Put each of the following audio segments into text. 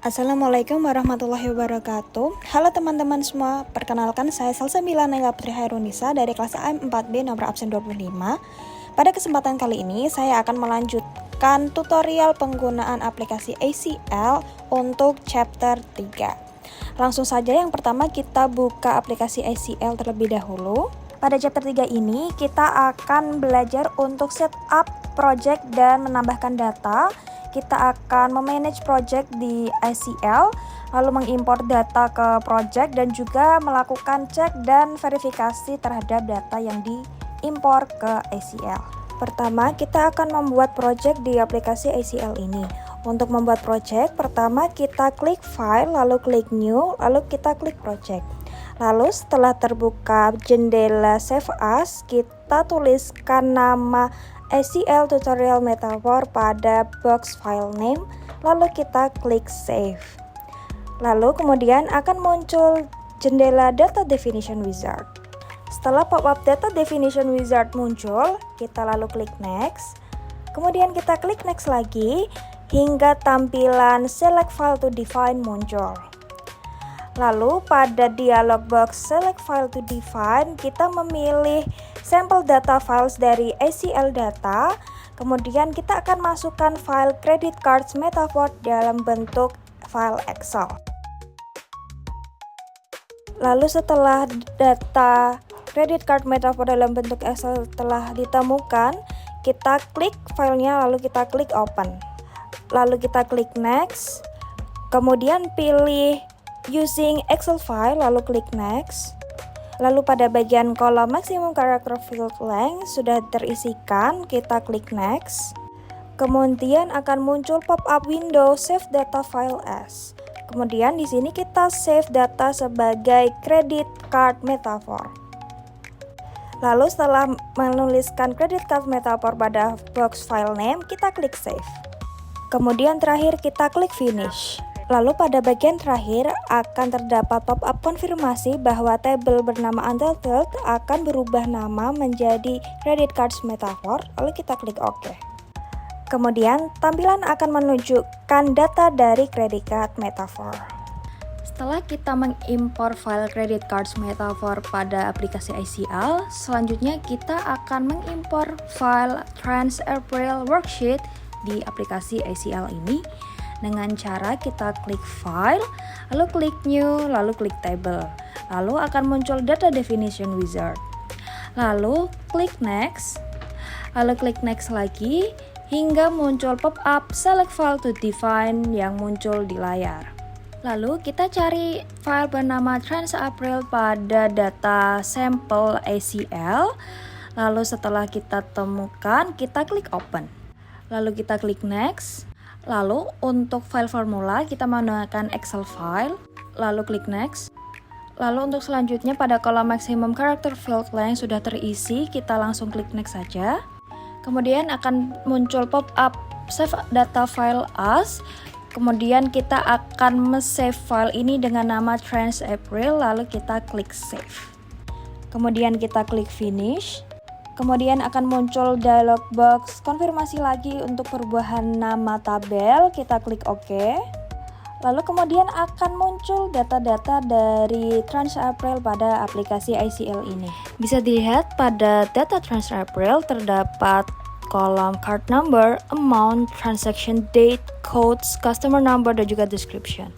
Assalamualaikum warahmatullahi wabarakatuh. Halo teman-teman semua, perkenalkan saya Salsabila Naila Putri Hairunisa dari kelas AM 4B nomor absen 25. Pada kesempatan kali ini saya akan melanjutkan tutorial penggunaan aplikasi ACL untuk chapter 3. Langsung saja yang pertama kita buka aplikasi ACL terlebih dahulu. Pada chapter 3 ini kita akan belajar untuk setup project dan menambahkan data. Kita akan memanage project di ACL, lalu mengimpor data ke project dan juga melakukan cek dan verifikasi terhadap data yang diimpor ke ACL. Pertama, kita akan membuat project di aplikasi ACL ini. Untuk membuat project, pertama kita klik file, lalu klik new, lalu kita klik project. Lalu setelah terbuka jendela save as, kita tuliskan nama ACL Tutorial Metaphor pada box file name, lalu kita klik save. Lalu kemudian akan muncul jendela Data Definition Wizard. Setelah pop-up Data Definition Wizard muncul, kita lalu klik next. Kemudian kita klik next lagi hingga tampilan Select File to Define muncul. Lalu pada dialog box Select File to Define, kita memilih sampel data files dari ACL data. Kemudian kita akan masukkan file credit cards metaphor dalam bentuk file Excel. Lalu setelah data credit card metaphor dalam bentuk Excel telah ditemukan, kita klik filenya lalu kita klik open. Lalu kita klik next. Kemudian pilih using Excel file, lalu klik next. Lalu pada bagian kolom maximum character field length sudah terisikan, kita klik next. Kemudian akan muncul pop-up window save data file as. Kemudian di sini kita save data sebagai credit card metaphor. Lalu setelah menuliskan credit card metaphor pada box file name, kita klik save. Kemudian terakhir kita klik finish. Lalu pada bagian terakhir akan terdapat pop-up konfirmasi bahwa tabel bernama Untitled akan berubah nama menjadi Credit Cards Metaphor, lalu kita klik OK. Kemudian tampilan akan menunjukkan data dari Credit Card Metaphor. Setelah kita mengimpor file Credit Cards Metaphor pada aplikasi ACL, selanjutnya kita akan mengimpor file Trans April Worksheet di aplikasi ACL ini dengan cara kita klik file, lalu klik new, lalu klik table. Lalu akan muncul data definition wizard. Lalu klik next, lalu klik next lagi hingga muncul pop-up select file to define yang muncul di layar. Lalu kita cari file bernama Trans April pada data sampel ACL. Lalu setelah kita temukan, kita klik open. Lalu kita klik next. Lalu untuk file formula kita menggunakan Excel file, lalu klik next. Lalu untuk selanjutnya pada kolom maximum character field length sudah terisi, kita langsung klik next saja. Kemudian akan muncul pop-up save data file as. Kemudian kita akan save file ini dengan nama Trans April, lalu kita klik save. Kemudian kita klik finish. Kemudian akan muncul dialog box konfirmasi lagi untuk perubahan nama tabel, kita klik OK. Lalu kemudian akan muncul data-data dari Trans April pada aplikasi ACL ini. Bisa dilihat pada data Trans April terdapat kolom card number, amount, transaction date, codes, customer number, dan juga description.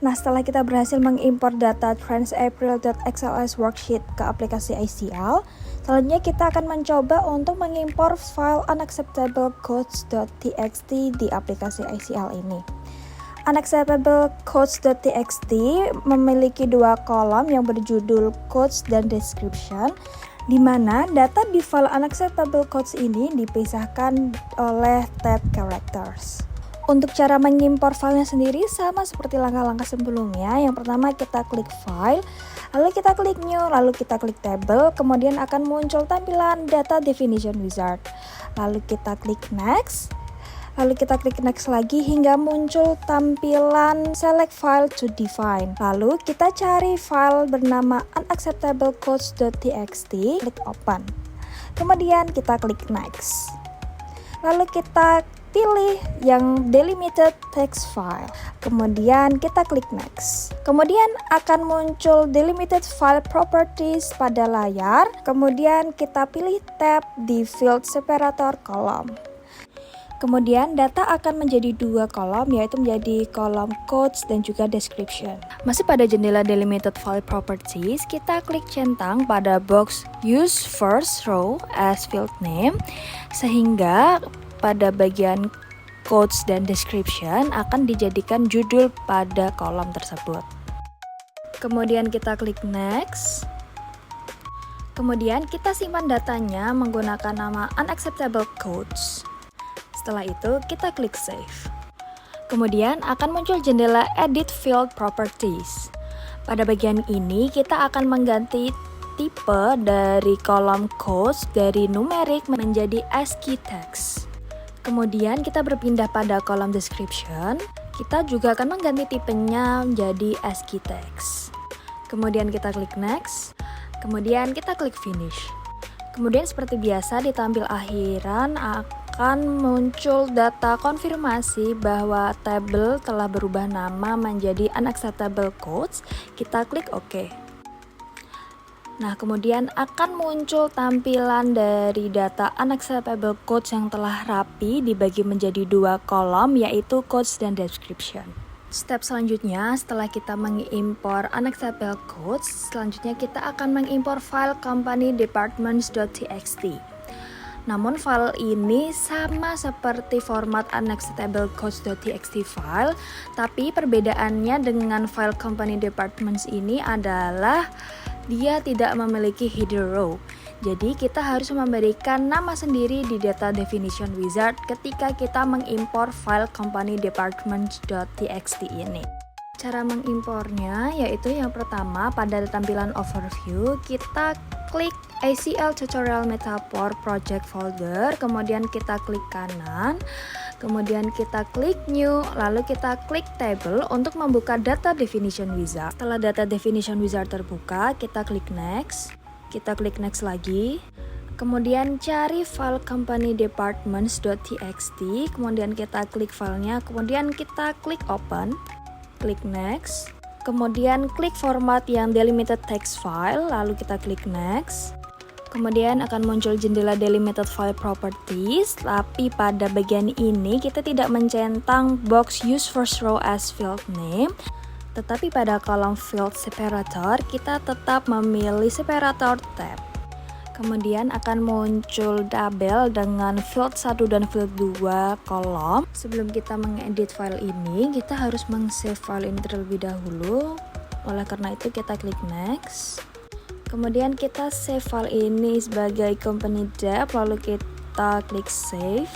Nah, setelah kita berhasil mengimpor data transapril.xls worksheet ke aplikasi ACL, selanjutnya kita akan mencoba untuk mengimpor file unacceptablecodes.txt di aplikasi ACL ini. Unacceptablecodes.txt memiliki dua kolom yang berjudul codes dan description, di mana data di file unacceptablecodes ini dipisahkan oleh tab characters. Untuk cara mengimpor filenya sendiri sama seperti langkah-langkah sebelumnya. Yang pertama kita klik file, lalu kita klik new, lalu kita klik table, kemudian akan muncul tampilan data definition wizard. Lalu kita klik next, lalu kita klik next lagi hingga muncul tampilan select file to define. Lalu kita cari file bernama unacceptablecodes.txt, klik open. Kemudian kita klik next. Lalu kita pilih yang delimited text file. Kemudian kita klik next. Kemudian akan muncul delimited file properties pada layar. Kemudian kita pilih tab di field separator column. Kemudian data akan menjadi dua kolom, yaitu menjadi kolom codes dan juga description. Masih pada jendela delimited file properties, kita klik centang pada box use first row as field name, sehingga pada bagian codes dan description akan dijadikan judul pada kolom tersebut. Kemudian kita klik next. Kemudian kita simpan datanya menggunakan nama unacceptable codes. Setelah itu kita klik save. Kemudian akan muncul jendela edit field properties. Pada bagian ini kita akan mengganti tipe dari kolom codes dari numerik menjadi ASCII text. Kemudian kita berpindah pada kolom description. Kita juga akan mengganti tipenya menjadi ASCII text. Kemudian kita klik next. Kemudian kita klik finish. Kemudian seperti biasa di tampil akhiran akan muncul data konfirmasi bahwa tabel telah berubah nama menjadi unacceptable codes. Kita klik OK. Nah, kemudian akan muncul tampilan dari data unacceptable codes yang telah rapi dibagi menjadi dua kolom, yaitu codes dan description. Step selanjutnya, setelah kita mengimpor unacceptable codes, selanjutnya kita akan mengimpor file company departments.txt. Namun file ini sama seperti format unacceptable codes.txt file, tapi perbedaannya dengan file company departments ini adalah dia tidak memiliki header row. Jadi kita harus memberikan nama sendiri di data definition wizard ketika kita mengimpor file company departments.txt ini. Cara mengimpornya yaitu yang pertama, pada tampilan overview kita klik ACL tutorial metaphor project folder, kemudian kita klik kanan, kemudian kita klik new, lalu kita klik table untuk membuka data definition wizard. Setelah data definition wizard terbuka, kita klik next, kita klik next lagi, kemudian cari file company departments.txt, kemudian kita klik filenya, kemudian kita klik open, klik next, kemudian klik format yang delimited text file, lalu kita klik next. Kemudian akan muncul jendela delimited file properties, tapi pada bagian ini kita tidak mencentang box use first row as field name, tetapi pada kolom field separator kita tetap memilih separator tab. Kemudian akan muncul tabel dengan field 1 dan field 2 kolom. Sebelum kita mengedit file ini, kita harus meng-save file ini terlebih dahulu. Oleh karena itu kita klik next. Kemudian kita save file ini sebagai company dep, lalu kita klik save.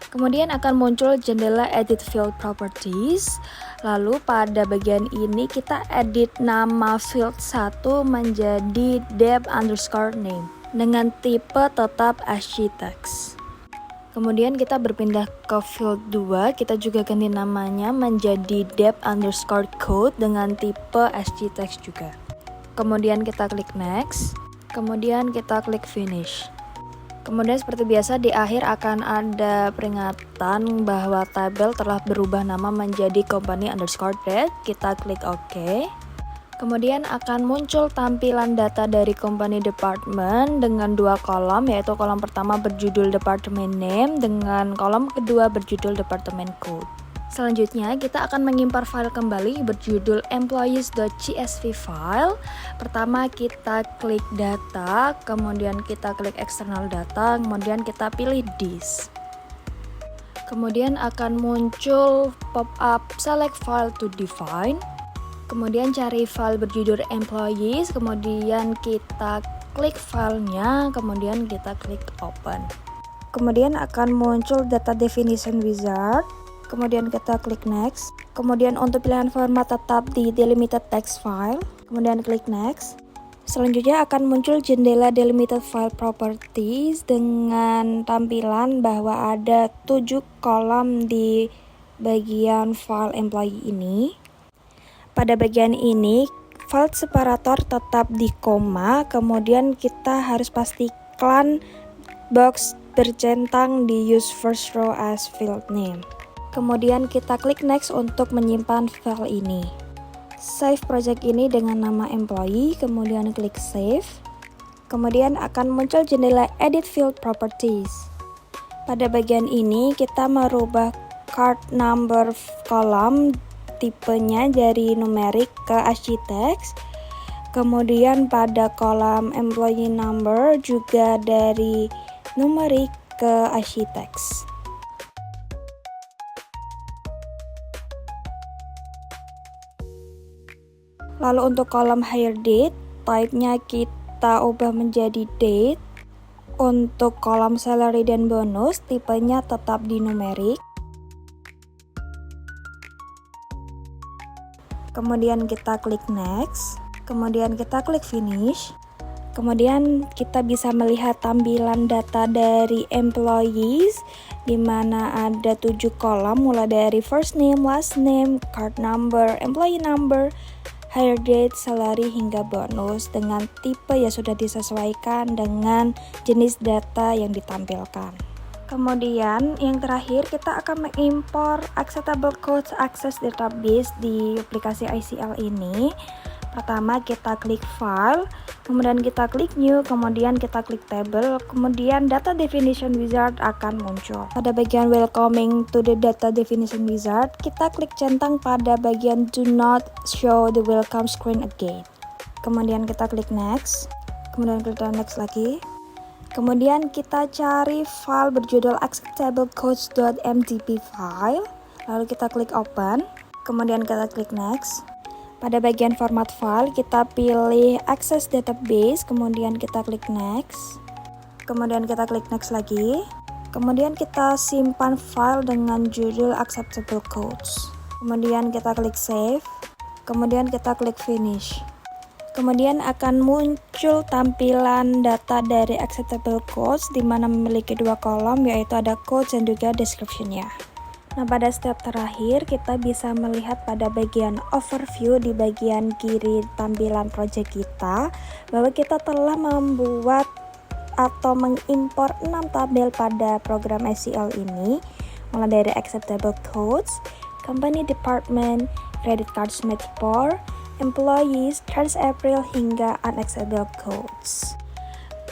Kemudian akan muncul jendela edit field properties. Lalu pada bagian ini kita edit nama field 1 menjadi dep_name dengan tipe tetap ASCII text. Kemudian kita berpindah ke field 2, kita juga ganti namanya menjadi dep_code dengan tipe ASCII text juga. Kemudian kita klik next, kemudian kita klik finish. Kemudian seperti biasa di akhir akan ada peringatan bahwa tabel telah berubah nama menjadi company_debt. Kita klik OK. Kemudian akan muncul tampilan data dari company department dengan dua kolom, yaitu kolom pertama berjudul department name dengan kolom kedua berjudul department code. Selanjutnya kita akan mengimpor file kembali berjudul employees.csv file. Pertama kita klik data, kemudian kita klik external data, kemudian kita pilih this. Kemudian akan muncul pop-up select file to define. Kemudian cari file berjudul employees, kemudian kita klik filenya, kemudian kita klik open. Kemudian akan muncul data definition wizard, kemudian kita klik next. Kemudian untuk pilihan format tetap di delimited text file, kemudian klik next. Selanjutnya akan muncul jendela delimited file properties dengan tampilan bahwa ada 7 kolom di bagian file employee ini. Pada bagian ini, file separator tetap di koma, kemudian kita harus pastikan box bercentang di use first row as field name. Kemudian kita klik next untuk menyimpan file ini. Save project ini dengan nama employee, kemudian klik save. Kemudian akan muncul jendela edit field properties. Pada bagian ini kita merubah card number column tipenya dari numerik ke ASCII text. Kemudian pada kolom employee number juga dari numerik ke ASCII text. Lalu untuk kolom hire date, type-nya kita ubah menjadi date. Untuk kolom salary dan bonus, tipenya tetap di numerik. Kemudian kita klik next. Kemudian kita klik finish. Kemudian kita bisa melihat tampilan data dari employees, di mana ada 7 kolom mulai dari first name, last name, card number, employee number, hire date, salary hingga bonus dengan tipe yang sudah disesuaikan dengan jenis data yang ditampilkan. Kemudian yang terakhir kita akan mengimpor acceptable codes access database di aplikasi ICL ini. Pertama kita klik file, kemudian kita klik new, kemudian kita klik table, kemudian data definition wizard akan muncul. Pada bagian welcoming to the data definition wizard, kita klik centang pada bagian do not show the welcome screen again. Kemudian kita klik next, kemudian klik next lagi. Kemudian kita cari file berjudul acceptablecodes.mdp file, lalu kita klik open, kemudian kita klik next. Pada bagian format file, kita pilih access database, kemudian kita klik next. Kemudian kita klik next lagi. Kemudian kita simpan file dengan judul acceptable codes. Kemudian kita klik save. Kemudian kita klik finish. Kemudian akan muncul tampilan data dari acceptable codes di mana memiliki 2 kolom, yaitu ada codes dan juga description-nya. Nah, pada step terakhir kita bisa melihat pada bagian overview di bagian kiri tampilan project kita bahwa kita telah membuat atau mengimpor 6 tabel pada program ICL ini, mulai dari acceptable codes, company department, credit card submit for, employees, trans April hingga unacceptable codes.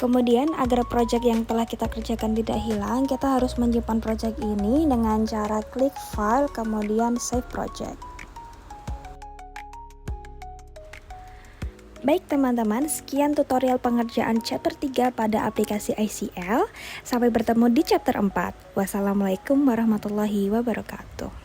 Kemudian agar project yang telah kita kerjakan tidak hilang, kita harus menyimpan project ini dengan cara klik file kemudian save project. Baik teman-teman, sekian tutorial pengerjaan chapter 3 pada aplikasi ICL. Sampai bertemu di chapter 4. Wassalamualaikum warahmatullahi wabarakatuh.